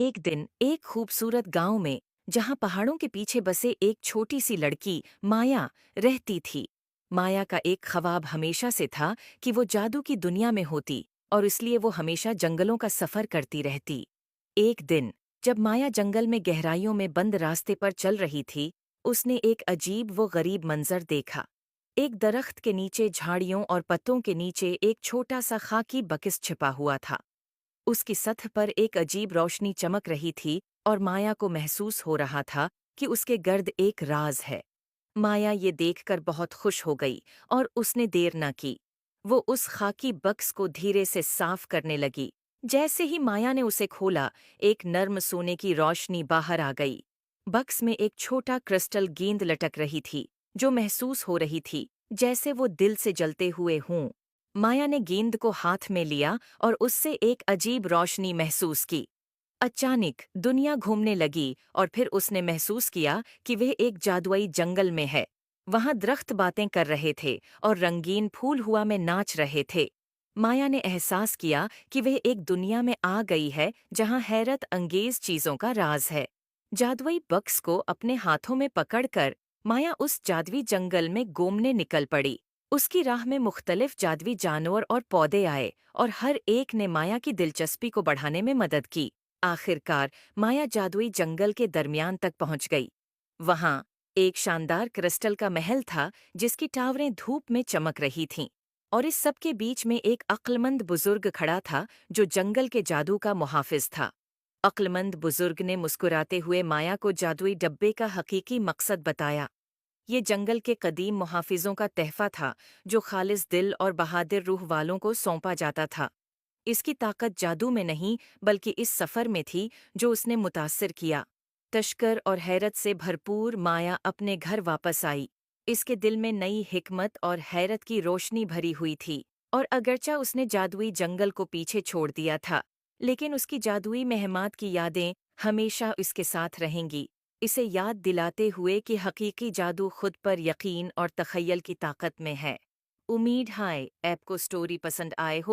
एक दिन एक खूबसूरत गांव में, जहां पहाड़ों के पीछे बसे एक छोटी सी लड़की माया रहती थी। माया का एक ख्वाब हमेशा से था कि वो जादू की दुनिया में होती, और इसलिए वो हमेशा जंगलों का सफर करती रहती। एक दिन जब माया जंगल में गहराइयों में बंद रास्ते पर चल रही थी, उसने एक अजीब वो गरीब मंजर देखा। एक दरख्त के नीचे झाड़ियों और पत्तों के नीचे एक छोटा सा खाकी बकिस छिपा हुआ था। उसकी सतह पर एक अजीब रोशनी चमक रही थी, और माया को महसूस हो रहा था कि उसके गर्द एक राज है। माया ये देखकर बहुत खुश हो गई, और उसने देर न की। वो उस खाकी बक्स को धीरे से साफ करने लगी। जैसे ही माया ने उसे खोला, एक नर्म सोने की रोशनी बाहर आ गई। बक्स में एक छोटा क्रिस्टल गेंद लटक रही थी, जो महसूस हो रही थी जैसे वो दिल से जलते हुए हों। माया ने गेंद को हाथ में लिया और उससे एक अजीब रोशनी महसूस की। अचानक दुनिया घूमने लगी, और फिर उसने महसूस किया कि वह एक जादुई जंगल में है। वहां दरख्त बातें कर रहे थे और रंगीन फूल हुआ में नाच रहे थे। माया ने एहसास किया कि वह एक दुनिया में आ गई है जहां हैरत अंगेज चीजों का राज है। जादुई बक्स को अपने हाथों में पकड़कर माया उस जादुई जंगल में घूमने निकल पड़ी। उसकी राह में मुख्तलिफ जादुई जानवर और पौधे आए, और हर एक ने माया की दिलचस्पी को बढ़ाने में मदद की। आखिरकार माया जादुई जंगल के दरमियान तक पहुंच गई। वहां एक शानदार क्रिस्टल का महल था, जिसकी टावरें धूप में चमक रही थीं। और इस सब के बीच में एक अक्लमंद बुजुर्ग खड़ा था, जो जंगल के जादू का मुहाफिज था। अक्लमंद बुजुर्ग ने मुस्कुराते हुए माया को जादुई डब्बे का हकीकी मकसद बताया। ये जंगल के कदीम मुहाफिजों का तहफा था, जो खालिस दिल और बहादुर रूह वालों को सौंपा जाता था। इसकी ताकत जादू में नहीं, बल्कि इस सफर में थी जो उसने मुतासिर किया। तश्कर और हैरत से भरपूर माया अपने घर वापस आई। इसके दिल में नई हिकमत और हैरत की रोशनी भरी हुई थी। और अगरचा उसने जादुई जंगल को पीछे छोड़ दिया था, लेकिन उसकी जादुई महमात की यादें हमेशा उसके साथ रहेंगी, इसे याद दिलाते हुए कि हकीकी जादू खुद पर यकीन और तखय्युल की ताकत में है। उम्मीद है आपको स्टोरी पसंद आए हो।